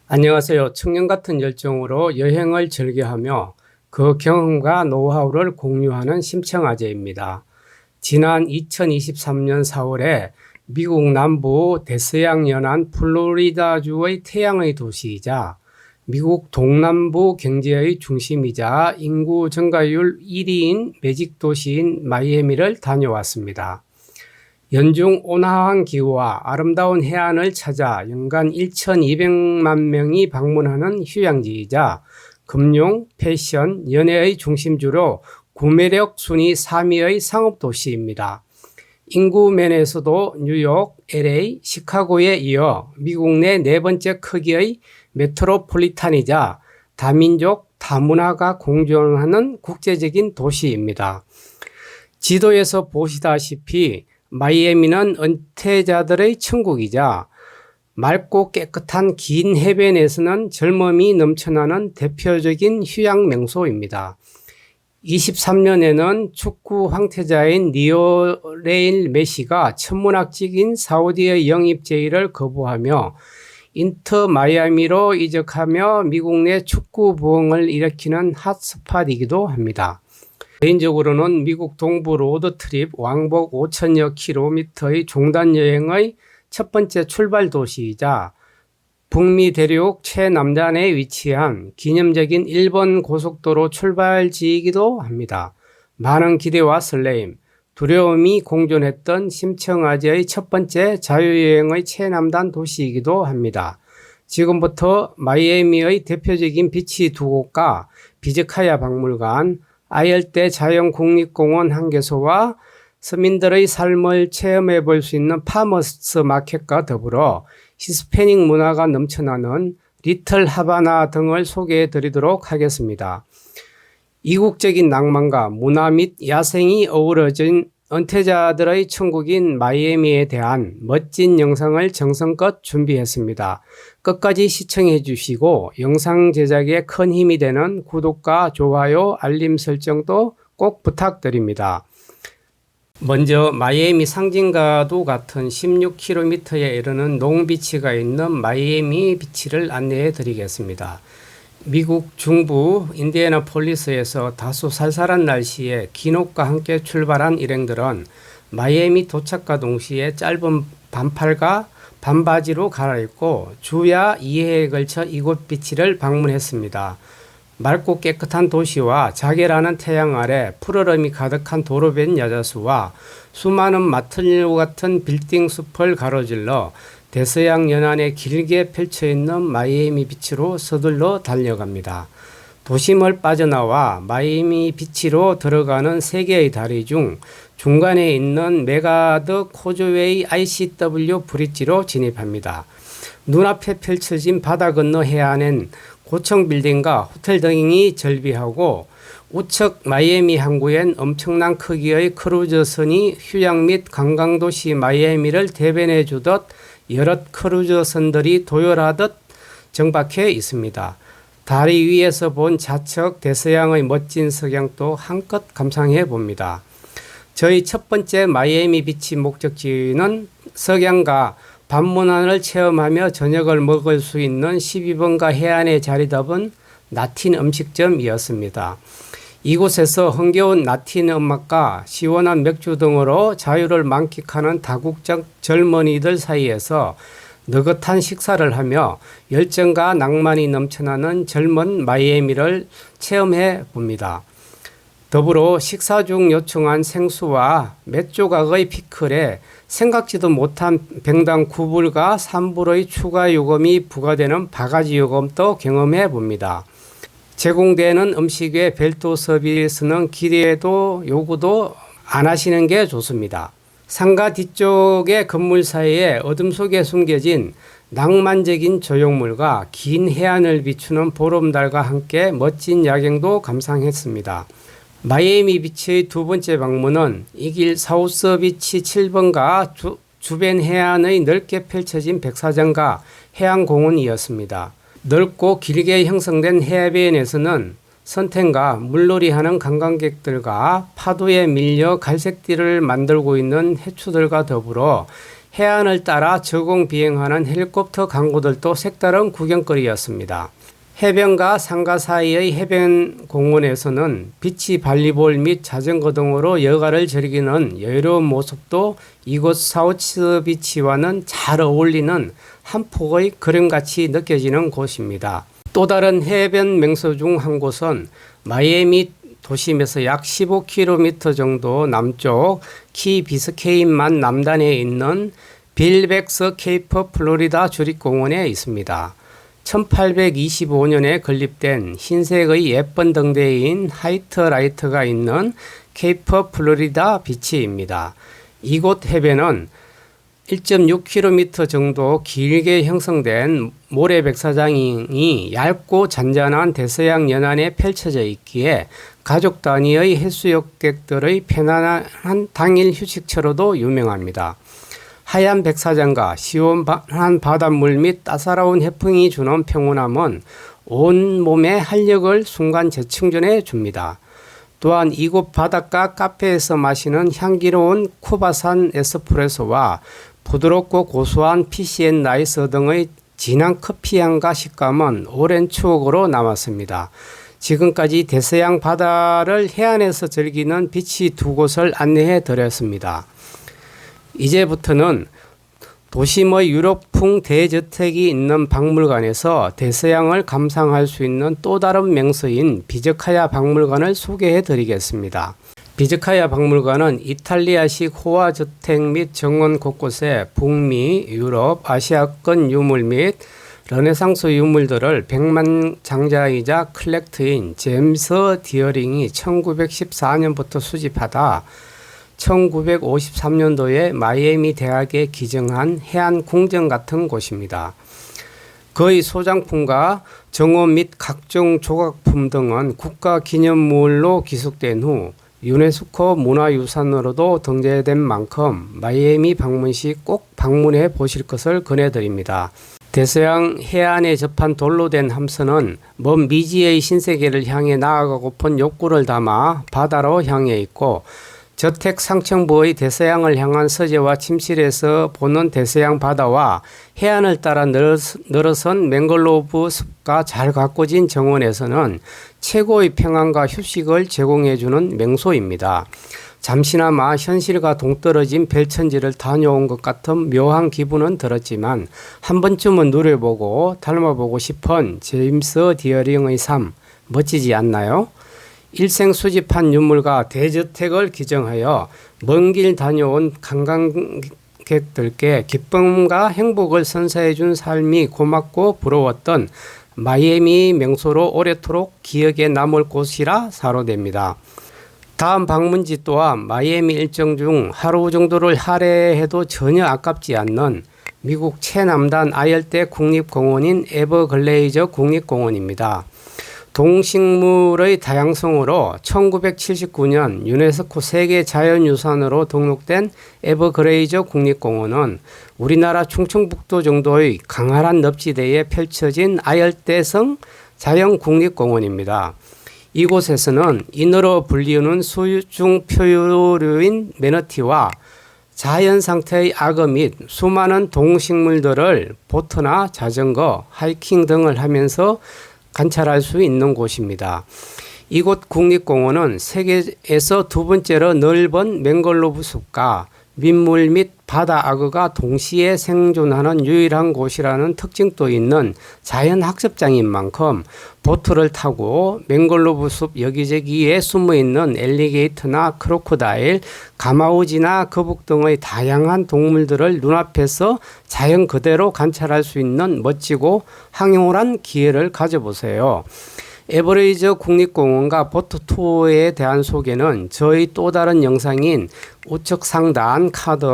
안녕하세요. 청년 같은 열정으로 여행을 즐겨하며 그 경험과 노하우를 공유하는 심청아재입니다. 지난 2023년 4월에 미국 남부 대서양 연안 플로리다주의 태양의 도시이자 미국 동남부 경제의 중심이자 인구 증가율 1위인 매직 도시인 마이애미를 다녀왔습니다. 연중 온화한 기후와 아름다운 해안을 찾아 연간 1,200만 명이 방문하는 휴양지이자 금융, 패션, 연예의 중심지로 구매력 순위 3위의 상업도시입니다. 인구 면에서도 뉴욕, LA, 시카고에 이어 미국 내 네 번째 크기의 메트로폴리탄이자 다민족, 다문화가 공존하는 국제적인 도시입니다. 지도에서 보시다시피 마이애미는 은퇴자들의 천국이자 맑고 깨끗한 긴 해변에서는 젊음이 넘쳐나는 대표적인 휴양 명소입니다. 23년에는 축구 황태자인 리오넬 메시가 천문학적인 사우디의 영입 제의를 거부하며 인터 마이애미로 이적하며 미국 내 축구 부흥을 일으키는 핫스팟이기도 합니다. 개인적으로는 미국 동부 로드트립 왕복 5천여 킬로미터의 종단 여행의 첫 번째 출발 도시이자 북미 대륙 최남단에 위치한 기념적인 일본 고속도로 출발지이기도 합니다. 많은 기대와 설레임, 두려움이 공존했던 심청아재의 첫 번째 자유여행의 최남단 도시이기도 합니다. 지금부터 마이애미의 대표적인 비치 두 곳과 비즈카야 박물관, 아열대 자연국립공원 한 개소와 서민들의 삶을 체험해 볼 수 있는 파머스 마켓과 더불어 히스패닉 문화가 넘쳐나는 리틀 하바나 등을 소개해 드리도록 하겠습니다. 이국적인 낭만과 문화 및 야생이 어우러진 은퇴자들의 천국인 마이애미에 대한 멋진 영상을 정성껏 준비했습니다. 끝까지 시청해 주시고 영상 제작에 큰 힘이 되는 구독과 좋아요, 알림 설정도 꼭 부탁드립니다. 먼저 마이애미 상징과도 같은 16km에 이르는 롱비치가 있는 마이애미 비치를 안내해 드리겠습니다. 미국 중부 인디애나폴리스에서 다소 쌀쌀한 날씨에 긴 옷과 함께 출발한 일행들은 마이애미 도착과 동시에 짧은 반팔과 반바지로 갈아입고 주야 2회에 걸쳐 이곳 비치를 방문했습니다. 맑고 깨끗한 도시와 자개라는 태양 아래 푸르름이 가득한 도로변 야자수와 수많은 마틀 같은 빌딩 숲을 가로질러 대서양 연안에 길게 펼쳐있는 마이애미 비치로 서둘러 달려갑니다. 도심을 빠져나와 마이애미 비치로 들어가는 세 개의 다리 중 중간에 있는 메가드 코즈웨이 ICW 브릿지로 진입합니다. 눈앞에 펼쳐진 바다 건너 해안엔 고층 빌딩과 호텔 등이 절비하고 우측 마이애미 항구엔 엄청난 크기의 크루즈선이 휴양 및 관광도시 마이애미를 대변해 주듯 여럿 크루즈선들이 도열하듯 정박해 있습니다. 다리 위에서 본 좌측 대서양의 멋진 석양도 한껏 감상해 봅니다. 저희 첫 번째 마이애미 비치 목적지는 석양과 밤문화를 체험하며 저녁을 먹을 수 있는 12번가 해안에 자리 잡은 라틴 음식점이었습니다. 이곳에서 흥겨운 라틴 음악과 시원한 맥주 등으로 자유를 만끽하는 다국적 젊은이들 사이에서 느긋한 식사를 하며 열정과 낭만이 넘쳐나는 젊은 마이애미를 체험해 봅니다. 더불어 식사 중 요청한 생수와 몇 조각의 피클에 생각지도 못한 병당 9불과 3불의 추가 요금이 부과되는 바가지 요금도 경험해 봅니다. 제공되는 음식의 별도 서비스는 기대도 요구도 안 하시는 게 좋습니다. 상가 뒤쪽의 건물 사이에 어둠 속에 숨겨진 낭만적인 조형물과 긴 해안을 비추는 보름달과 함께 멋진 야경도 감상했습니다. 마이애미 비치의 두 번째 방문은 이 길 사우스 비치 7번가 주변 해안의 넓게 펼쳐진 백사장과 해안공원이었습니다. 넓고 길게 형성된 해변에서는 선탠과 물놀이하는 관광객들과 파도에 밀려 갈색띠를 만들고 있는 해추들과 더불어 해안을 따라 저공 비행하는 헬리콥터 광고들도 색다른 구경거리였습니다. 해변과 상가 사이의 해변 공원에서는 비치 발리볼 및 자전거 등으로 여가를 즐기는 여유로운 모습도 이곳 사우스 비치와는 잘 어울리는 한 폭의 그림같이 느껴지는 곳입니다. 또 다른 해변 명소 중 한 곳은 마이애미 도심에서 약 15km 정도 남쪽 키비스케인만 남단에 있는 빌백스 케이프 플로리다 주립공원에 있습니다. 1825년에 건립된 흰색의 예쁜 등대인 하이트라이트가 있는 케이프 플로리다 비치입니다. 이곳 해변은 1.6km 정도 길게 형성된 모래백사장이 얇고 잔잔한 대서양 연안에 펼쳐져 있기에 가족 단위의 해수욕객들의 편안한 당일 휴식처로도 유명합니다. 하얀 백사장과 시원한 바닷물 및 따사로운 해풍이 주는 평온함은 온몸에 활력을 순간 재충전해 줍니다. 또한 이곳 바닷가 카페에서 마시는 향기로운 쿠바산 에스프레소와 부드럽고 고소한 PC&나이스 등의 진한 커피향과 식감은 오랜 추억으로 남았습니다. 지금까지 대서양 바다를 해안에서 즐기는 비치 두 곳을 안내해 드렸습니다. 이제부터는 도심의 유럽풍 대저택이 있는 박물관에서 대서양을 감상할 수 있는 또 다른 명소인 비즈카야 박물관을 소개해 드리겠습니다. 비즈카야 박물관은 이탈리아식 호화저택 및 정원 곳곳에 북미, 유럽, 아시아권 유물 및 르네상스 유물들을 백만장자이자 컬렉터인 제임스 디어링이 1914년부터 수집하다 1953년도에 마이애미 대학에 기증한 해안 궁전 같은 곳입니다. 그의 소장품과 정원 및 각종 조각품 등은 국가기념물로 기록된 후 유네스코 문화유산으로도 등재된 만큼 마이애미 방문 시 꼭 방문해 보실 것을 권해드립니다. 대서양 해안에 접한 돌로 된 함선은 먼 미지의 신세계를 향해 나아가고픈 욕구를 담아 바다로 향해 있고 저택 상층부의 대서양을 향한 서재와 침실에서 보는 대서양 바다와 해안을 따라 늘어선 맹글로브 숲과 잘 가꿔진 정원에서는 최고의 평안과 휴식을 제공해주는 명소입니다. 잠시나마 현실과 동떨어진 별천지를 다녀온 것 같은 묘한 기분은 들었지만 한 번쯤은 누려보고 닮아보고 싶은 제임스 디어링의 삶 멋지지 않나요? 일생 수집한 유물과 대저택을 기증하여 먼 길 다녀온 관광객들께 기쁨과 행복을 선사해 준 삶이 고맙고 부러웠던 마이애미 명소로 오래도록 기억에 남을 곳이라 사료됩니다. 다음 방문지 또한 마이애미 일정 중 하루 정도를 할애해도 전혀 아깝지 않는 미국 최남단 아열대 국립공원인 에버글레이저 국립공원입니다. 동식물의 다양성으로 1979년 유네스코 세계자연유산으로 등록된 에버그레이저 국립공원은 우리나라 충청북도 정도의 강활한 늪지대에 펼쳐진 아열대성 자연국립공원입니다. 이곳에서는 인어로 불리우는 수중 표류류인 매너티와 자연 상태의 악어 및 수많은 동식물들을 보트나 자전거, 하이킹 등을 하면서 관찰할 수 있는 곳입니다. 이곳 국립공원은 세계에서 두 번째로 넓은 맹글로브 숲과 민물 및 바다 악어가 동시에 생존하는 유일한 곳이라는 특징도 있는 자연학습장인 만큼 보트를 타고 맹글로브 숲 여기저기에 숨어있는 엘리게이터나 크로코다일, 가마우지나 거북 등의 다양한 동물들을 눈앞에서 자연 그대로 관찰할 수 있는 멋지고 황홀한 기회를 가져보세요. 에버레이저 국립공원과 보트 투어에 대한 소개는 저희 또 다른 영상인 우측 상단 카드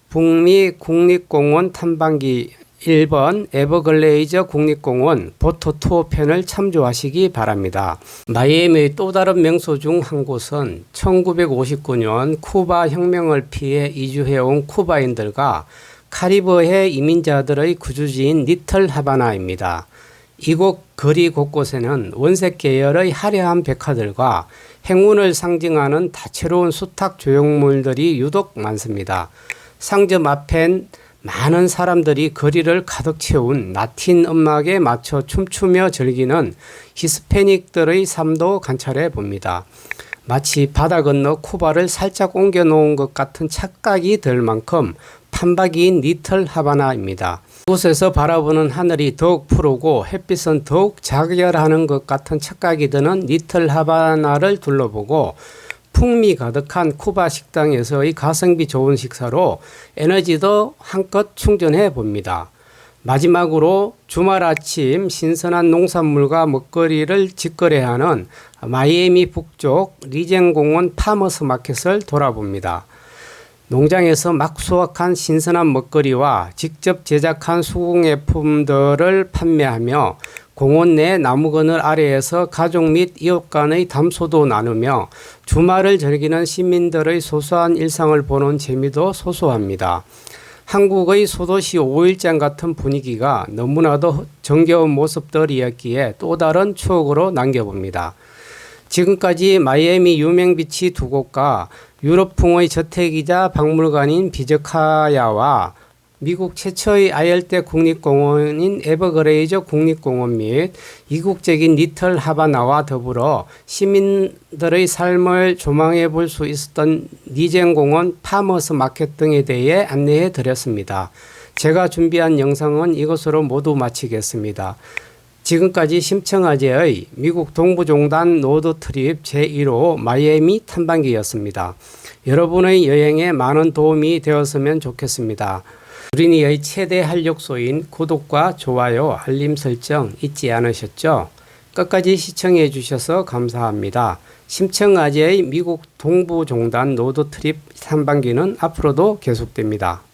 북미 국립공원 탐방기 1번 에버글레이저 국립공원 보트 투어 편을 참조하시기 바랍니다. 마이애미의 또 다른 명소 중 한 곳은 1959년 쿠바 혁명을 피해 이주해온 쿠바인들과 카리브해 이민자들의 구주지인 리틀 하바나입니다. 이곳 거리 곳곳에는 원색 계열의 화려한 백화들과 행운을 상징하는 다채로운 수탉 조형물들이 유독 많습니다. 상점 앞엔 많은 사람들이 거리를 가득 채운 라틴 음악에 맞춰 춤추며 즐기는 히스패닉들의 삶도 관찰해 봅니다. 마치 바다 건너 쿠바를 살짝 옮겨 놓은 것 같은 착각이 들 만큼 판박이인 리틀 하바나입니다. 이곳에서 바라보는 하늘이 더욱 푸르고 햇빛은 더욱 자결하는 것 같은 착각이 드는 리틀 하바나를 둘러보고 풍미 가득한 쿠바 식당에서의 가성비 좋은 식사로 에너지도 한껏 충전해 봅니다. 마지막으로 주말 아침 신선한 농산물과 먹거리를 직거래하는 마이애미 북쪽 리젠공원 파머스 마켓을 돌아봅니다. 농장에서 막 수확한 신선한 먹거리와 직접 제작한 수공예품들을 판매하며 공원 내 나무그늘 아래에서 가족 및 이웃 간의 담소도 나누며 주말을 즐기는 시민들의 소소한 일상을 보는 재미도 소소합니다. 한국의 소도시 5일장 같은 분위기가 너무나도 정겨운 모습들이었기에 또 다른 추억으로 남겨봅니다. 지금까지 마이애미 유명 비치 두 곳과 유럽풍의 저택이자 박물관인 비저카야와 미국 최초의 아열대 국립공원인 에버그레이저 국립공원 및 이국적인 리틀 하바나와 더불어 시민들의 삶을 조망해 볼 수 있었던 리젠공원 파머스 마켓 등에 대해 안내해 드렸습니다. 제가 준비한 영상은 이것으로 모두 마치겠습니다. 지금까지 심청아제의 미국 동부종단 로드트립 제1호 마이애미 탐방기였습니다. 여러분의 여행에 많은 도움이 되었으면 좋겠습니다. 우리니의 최대 활력소인 구독과 좋아요, 알림 설정 잊지 않으셨죠? 끝까지 시청해 주셔서 감사합니다. 심청아제의 미국 동부종단 로드트립 탐방기는 앞으로도 계속됩니다.